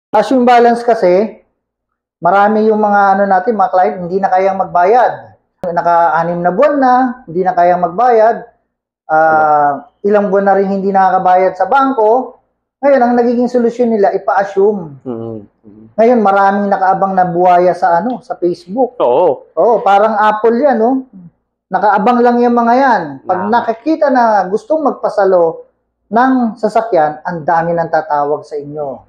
Cash yung balance kasi, marami yung mga ano natin, mga client, hindi na kayang magbayad. Naka-6 na buwan na, hindi na kayang magbayad. Ilang buwan na rin hindi nakakabayad sa bangko. Ngayon, ang nagiging solusyon nila, ipa-assume. Ngayon, maraming nakaabang na buhaya sa ano, sa Facebook. Oo, parang Apple yan, no? Nakaabang lang yung mga yan. Pag nakikita na gustong magpasalo ng sasakyan, ang dami nang tatawag sa inyo.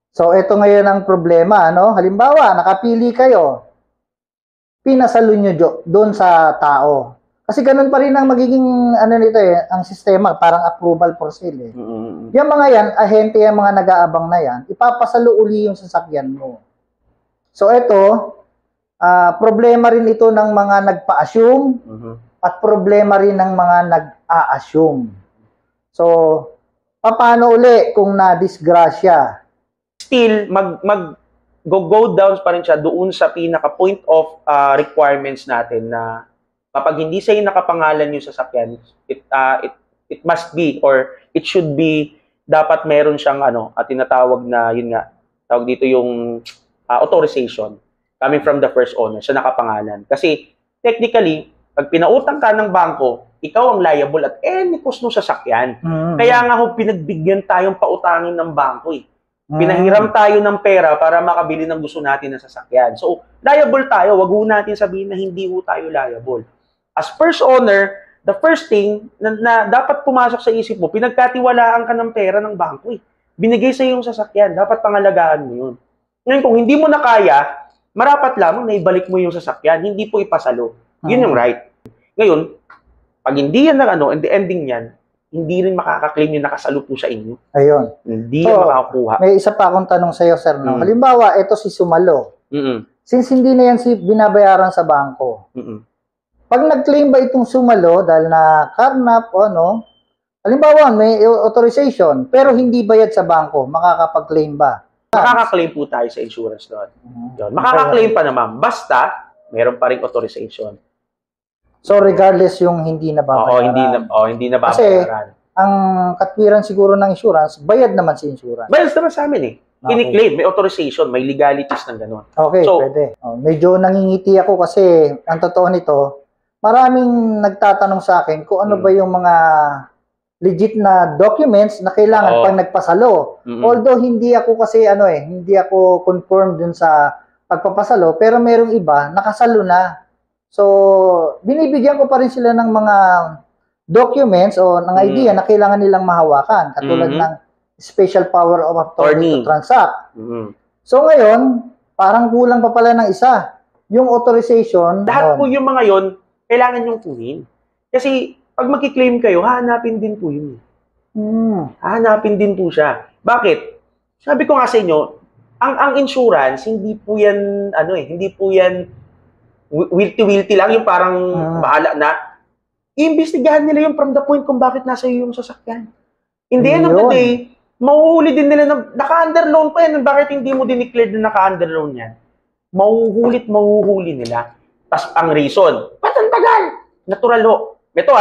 So, ito ngayon ang problema, no? Halimbawa, nakapili kayo, pinasalo nyo doon sa tao. Kasi ganun pa rin ang magiging, ano nito ang sistema, parang approval for sale. Yung mga yan, ahente yung mga nag-aabang na yan, ipapasalo uli yung sasakyan mo. So, ito, problema rin ito ng mga nagpa-assume at problema rin ng mga nag-a-assume. So, paano uli kung na-disgrasya? Still, go down pa rin siya doon sa pinaka point of requirements natin na kapag hindi sa'yo nakapangalan yung sasakyan, it must be or it should be, dapat meron siyang tinatawag na, yun nga, tawag dito yung authorization coming from the first owner, siya nakapangalan. Kasi technically, pag pinautang ka ng bangko, ikaw ang liable at any cost ng sasakyan. Kaya nga pinagbigyan tayong pautangin ng bangko eh. Pinahiram tayo ng pera para makabili ng gusto natin na sasakyan. So, liable tayo. Wag ho natin sabihin na hindi ho tayo liable. As first owner, the first thing na dapat pumasok sa isip mo, pinagkatiwalaan ka ng pera ng bangko eh. Binigay sa yung sasakyan. Dapat pangalagaan mo yun. Ngayon, kung hindi mo na kaya, marapat lamang na ibalik mo yung sasakyan. Hindi po ipasalo. Yun yung right. Ngayon, pag hindi yan and the ending yan, hindi rin makaka-claim yung nakasalo po sa inyo. Ayun. Hindi yan makakuha. May isa pa akong tanong sa iyo, sir. No? Halimbawa, ito si Sumalo. Since hindi na yan binabayaran sa bangko, pag nag-claim ba itong Sumalo dahil na karnap o ano, halimbawa, may authorization, pero hindi bayad sa bangko, makakapag-claim ba? Makaka-claim po tayo sa insurance doon. Makaka-claim pa naman. Basta, meron pa rin authorization. So, regardless yung hindi na babayaran. Hindi na babayaran. Kasi, ang katwiran siguro ng insurance, bayad naman si insurance. Bayad naman sa amin eh. Kini-claim, may authorization, may legalities ng gano'n. Okay, so, pwede. Medyo nangingiti ako kasi, ang totoo nito, maraming nagtatanong sa akin kung ano ba yung mga legit na documents na kailangan pag nagpasalo. Although, hindi ako kasi, hindi ako confirmed dun sa pagpapasalo, pero merong iba, nakasalo na. So, binibigyan ko pa rin sila ng mga documents o ng idea na kailangan nilang mahawakan. Katulad ng special power of attorney to transact. So, ngayon, parang kulang pa pala ng isa. Yung authorization. Lahat po yung mga yon kailangan yung kunin. Kasi, pag mag-claim kayo, hahanapin din po yun. Hahanapin din po siya. Bakit? Sabi ko nga sa inyo, ang insurance, hindi po yan, hindi po yan wilty-wilty lang, yung parang bahala na. Iimbestigahan nila yung from the point kung bakit nasa iyo yung sasakyan. In the end of the day, mahuhuli din nila na naka-underloan pa yan. Bakit hindi mo dineclare na naka-underloan yan? Mahuhuli nila. Tapos ang reason, ba't ang tagal? Natural ho. Ito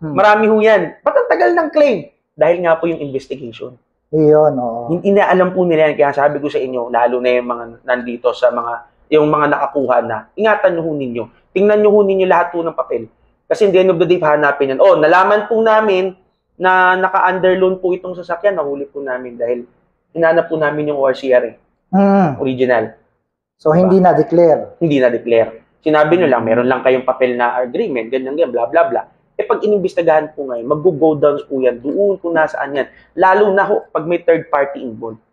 marami ho yan. Ba't ang tagal ng claim? Dahil nga po yung investigation. Hindi na alam po nila yan. Kaya sabi ko sa inyo, lalo na yung mga nandito sa yung mga nakakuha na, ingatan nyo ho ninyo. Tingnan nyo ho ninyo lahat po ng papel. Kasi in the end of the day, hanapin yan. Nalaman po namin na naka-underloan po itong sasakyan, nahuli po namin dahil hinanap po namin yung ORCR original. So, hindi na-declare? Hindi na-declare. Sinabi nyo lang, meron lang kayong papel na agreement, ganyan, bla bla bla. Pag inimbestigahan po ngayon, mag-go down po yan, doon kung nasaan yan. Lalo na ho, pag may third party involved.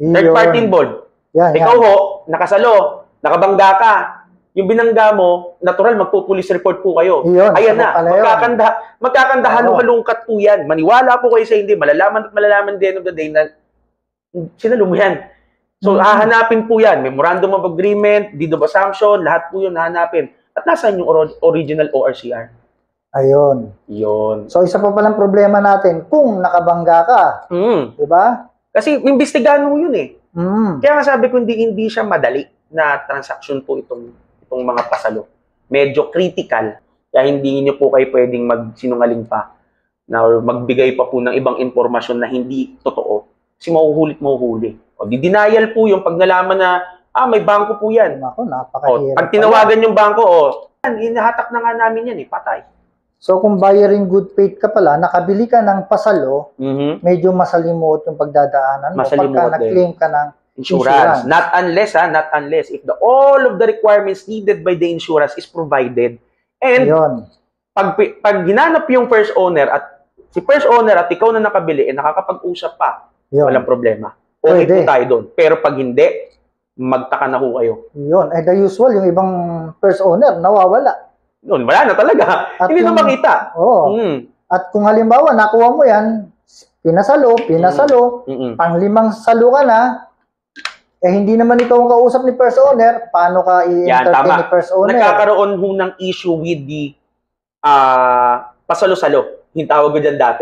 Third party involved. Ikaw ho, nakasalo, nakabangga ka. Yung binangga mo, natural, magpo-police report po kayo. Ayan na, magkakanda halong-halungkat po yan. Maniwala po kayo sa hindi, malalaman at din of the day na sinalo mo yan. So, hahanapin po yan. Memorandum of Agreement, deed of assumption, lahat po yun hahanapin. At nasaan yung original ORCR? Ayun. So, isa pa palang problema natin, kung nakabangga ka. Diba? Kasi, imbestigahan mo yun eh. Kaya nga sabi ko, hindi siya madali na transaction po itong mga pasalo. Medyo critical. Kaya hindi niyo po kayo pwedeng magsinungaling pa na or magbigay pa po ng ibang impormasyon na hindi totoo. Kasi mahuhuli. O, di-denial po yung pag nalaman na, may bangko po yan. Ako, O, napakahirap. pag tinawagan yung bangko, hinahatak na nga namin yan, patay. So kung buyer in good faith ka pala, nakabili ka ng pasalo, medyo masalimuot yung pagdadaanan mo Masalimuot pagka nag-claim ka ng Insurance. Not unless, if all of the requirements needed by the insurance is provided. And Yun. pag hinanap yung first owner at si first owner at ikaw na nakabili, nakakapag-usap pa, Yun. walang problema. Okay Pwede. po tayo doon. Pero pag hindi, magtaka na ho kayo. Yun. The usual, yung ibang first owner, nawawala. Noon, wala na talaga. At Hindi na yung- makita. Oo. At kung halimbawa, nakuha mo yan, pinasalo, pang-limang salo ka na, hindi naman ikaw ang kausap ni first owner, paano ka Yan, i-entertain tama. ni first owner? Nagkakaroon ho ng issue with the pasalo-salo. Yung tawag ko dyan dati.